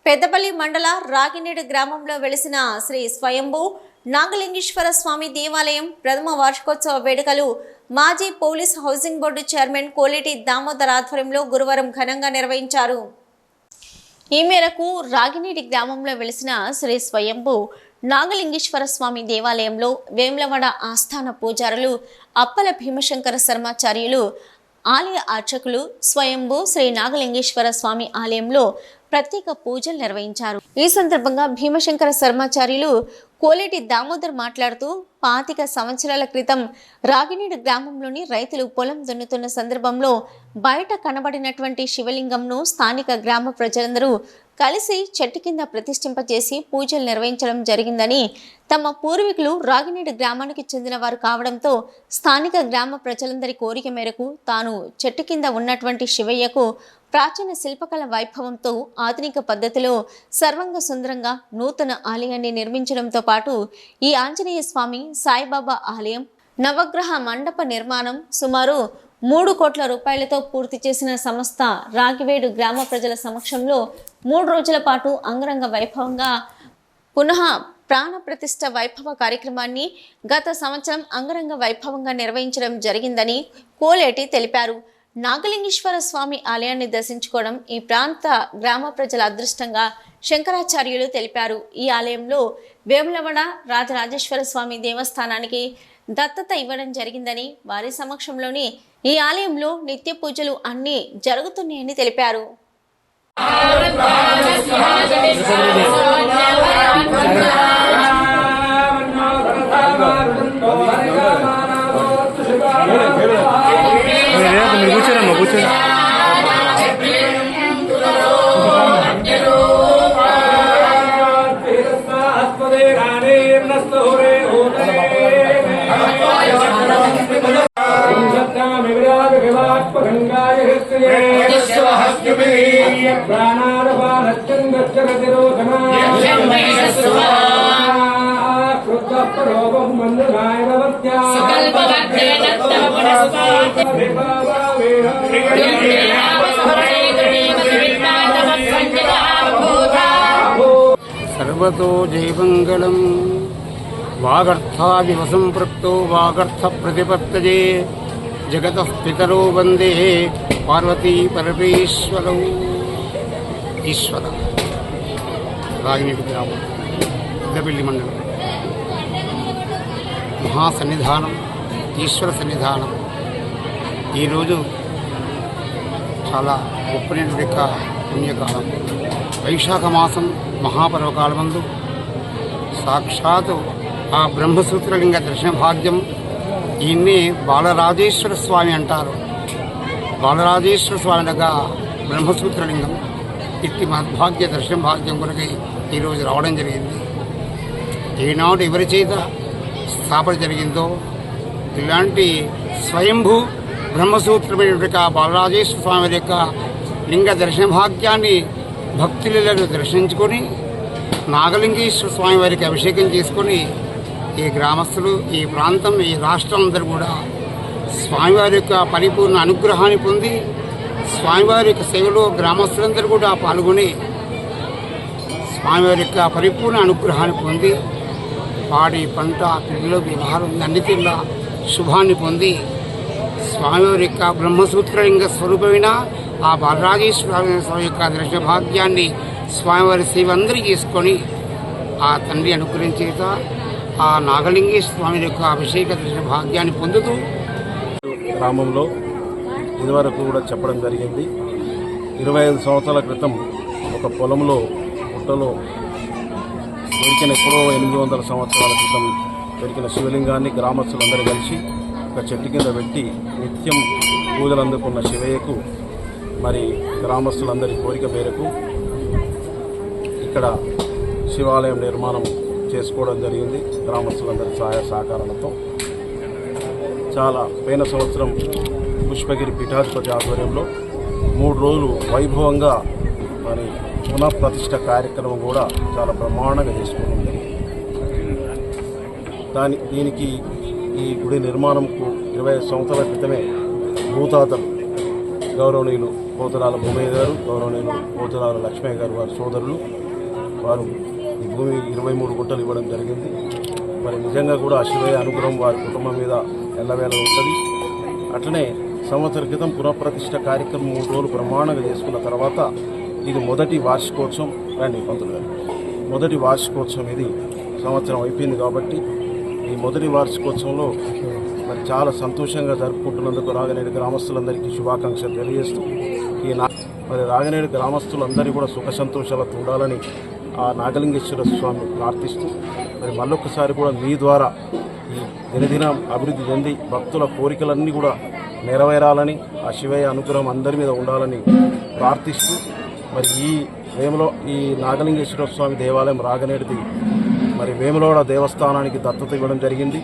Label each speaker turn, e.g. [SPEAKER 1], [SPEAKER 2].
[SPEAKER 1] పెద్దపల్లి మండల రాగినేడు గ్రామంలో వెలిసిన శ్రీ స్వయంభూ నాగలింగేశ్వర స్వామి దేవాలయం ప్రథమ వార్షికోత్సవ వేడుకలు మాజీ police housing board chairman Koleti Damodar ఆధ్వర్యంలో గురువారం ఘనంగా నిర్వహించారు. ఈ మేరకు రాగినేడి గ్రామంలో వెలిసిన శ్రీ స్వయంభూ నాగలింగేశ్వర స్వామి దేవాలయంలో వేములవాడ ఆస్థాన పూజారులు అప్పల భీమశంకర శర్మాచార్యులు, ఆలయ అర్చకులు స్వయంభూ శ్రీ నాగలింగేశ్వర స్వామి ఆలయంలో ప్రత్యేక పూజలు నిర్వహించారు. ఈ సందర్భంగా భీమశంకర శర్మాచార్యులు కోలేటి దామోదర్ మాట్లాడుతూ 25 సంవత్సరాల క్రితం రాగినేడు గ్రామంలోని రైతులు పొలం దున్నుతున్న సందర్భంలో బయట కనబడినటువంటి శివలింగంను స్థానిక గ్రామ ప్రజలందరూ కలిసి చెట్టు కింద ప్రతిష్ఠింపజేసి పూజలు నిర్వహించడం జరిగిందని, తమ పూర్వీకులు రాగినేడు గ్రామానికి చెందిన వారు కావడంతో స్థానిక గ్రామ ప్రజలందరి కోరిక మేరకు తాను చెట్టు కింద ఉన్నటువంటి శివయ్యకు ప్రాచీన శిల్పకళ వైభవంతో ఆధునిక పద్ధతిలో సర్వంగ సుందరంగా నూతన ఆలయాన్ని నిర్మించడంతో పాటు ఈ ఆంజనేయ స్వామి సాయిబాబా ఆలయం నవగ్రహ మండప నిర్మాణం సుమారు 3 కోట్ల రూపాయలతో పూర్తి చేసిన సంస్థ రాగివేడు గ్రామ ప్రజల సమక్షంలో 3 రోజుల పాటు అంగరంగ వైభవంగా పునః ప్రాణ ప్రతిష్ఠ వైభవ కార్యక్రమాన్ని గత సంవత్సరం అంగరంగ వైభవంగా నిర్వహించడం జరిగిందని కోలేటి తెలిపారు. నాగలింగేశ్వర స్వామి ఆలయాన్ని దర్శించుకోవడం ఈ ప్రాంత గ్రామ ప్రజల అదృష్టంగా శంకరాచార్యులు తెలిపారు. ఈ ఆలయంలో వేములవాడ రాజరాజేశ్వర స్వామి దేవస్థానానికి దత్తత ఇవ్వడం జరిగిందని, వారి సమక్షంలోని ఈ ఆలయంలో నిత్య పూజలు అన్నీ జరుగుతున్నాయని తెలిపారు.
[SPEAKER 2] सर्वतो जयमंगलम वागर्थाविव संपृक्तो वागर्थ प्रतिपत्तये जगतः पितरो वंदे पार्वती परमेश्वरौ ईश्वर रागिनेडु ग्रामं పెద్దపల్లి మండలం మహాసన్నిధానం ఈశ్వర సన్నిధానం ఈరోజు చాలా గొప్పనైన పుణ్యకాలం. వైశాఖ మాసం మహాపర్వకాలమందు సాక్షాత్ ఆ బ్రహ్మసూత్రలింగ దర్శన భాగ్యం ఈయన్నే బాలరాజేశ్వర స్వామి అంటారు. బాలరాజేశ్వర స్వామి అనగా బ్రహ్మసూత్రలింగం. ఇట్టి మద్భాగ్య దర్శన భాగ్యం కొరకై ఈరోజు రావడం జరిగింది. ఈనాడు ఎవరి చేత స్థాపన జరిగిందో ఇలాంటి స్వయంభూ బ్రహ్మసూత్రమైనటువంటి బాలరాజేశ్వర స్వామి యొక్క లింగ దర్శన భాగ్యాన్ని భక్తులను దర్శించుకొని నాగలింగేశ్వర స్వామి వారికి అభిషేకం చేసుకొని ఈ గ్రామస్తులు, ఈ ప్రాంతం, ఈ రాష్ట్రం అందరూ కూడా స్వామివారి యొక్క పరిపూర్ణ అనుగ్రహాన్ని పొంది స్వామివారి యొక్క సేవలో గ్రామస్తులందరూ కూడా పాల్గొని స్వామివారి యొక్క పరిపూర్ణ అనుగ్రహాన్ని పొంది పాడి పంట పిల్లలు వ్యవహారం అన్నిటిలో శుభాన్ని పొంది స్వామివారి యొక్క బ్రహ్మసూత్రలింగ స్వరూపమైన ఆ బాలరాజేశ్వర స్వామి యొక్క దర్శన భాగ్యాన్ని స్వామివారి సేవ అందరూ చేసుకొని ఆ తండ్రి అనుగ్రహించేత ఆ నాగలింగేశ్వర స్వామి యొక్క అభిషేక దర్శన భాగ్యాన్ని పొందుతూ
[SPEAKER 3] గ్రామంలో ఇదివరకు కూడా చెప్పడం జరిగింది. 25 సంవత్సరాల క్రితం ఒక పొలంలో పుట్టలో దొరికిన ఎప్పుడో 800 సంవత్సరాల క్రితం దొరికిన శివలింగాన్ని గ్రామస్తులందరూ కలిసి ఒక చెట్టు కింద పెట్టి నిత్యం పూజలు అందుకున్న శివయ్యకు మరి గ్రామస్తులందరి కోరిక మేరకు ఇక్కడ శివాలయం నిర్మాణం చేసుకోవడం జరిగింది. గ్రామస్తులందరి సహాయ సహకారాలతో చాలా పోయిన సంవత్సరం పుష్పగిరి పీఠాధిపతి ఆధ్వర్యంలో 3 రోజులు వైభవంగా మరి పునఃప్రతిష్ఠ కార్యక్రమం కూడా చాలా బ్రహ్మాండంగా చేసుకుంటుంది. దీనికి ఈ గుడి నిర్మాణంకు 25 సంవత్సరాల క్రితమే భూతాతలు గౌరవనీయులు పోతరాల భూమయ్య గారు, గౌరవనీయులు పోతరాల లక్ష్మయ్య గారు వారి సోదరులు వారు ఈ భూమి 23 గుంటలు ఇవ్వడం జరిగింది. మరి నిజంగా కూడా ఆ శివయ్య అనుగ్రహం వారి కుటుంబం మీద ఎల్లవేళ ఉంటుంది. అట్లనే సంవత్సర క్రితం పునఃప్రతిష్ఠ కార్యక్రమం 3 రోజులు బ్రహ్మాండంగా చేసుకున్న తర్వాత ఇది మొదటి వార్షికోత్సవం. రండి పంతులు గారు, మొదటి వార్షికోత్సవం ఇది సంవత్సరం అయిపోయింది కాబట్టి ఈ మొదటి వార్షికోత్సవంలో మరి చాలా సంతోషంగా జరుపుకుంటున్నందుకు రాగనేడు గ్రామస్తులందరికీ శుభాకాంక్షలు తెలియజేస్తూ మరి రాగనేడు గ్రామస్తులందరూ కూడా సుఖ సంతోషాలతో ఉండాలని ఆ నాగలింగేశ్వర స్వామిని ప్రార్థిస్తూ మరి మళ్ళొక్కసారి కూడా మీ ద్వారా ఈ దినదినం అభివృద్ధి చెంది భక్తుల కోరికలన్నీ కూడా నెరవేరాలని ఆ శివయ్య అనుగ్రహం అందరి మీద ఉండాలని ప్రార్థిస్తూ మరి ఈ నాగలింగేశ్వర స్వామి దేవాలయం రాగనేటిది మరి వేములవాడ దేవస్థానానికి దత్తత ఇవ్వడం జరిగింది.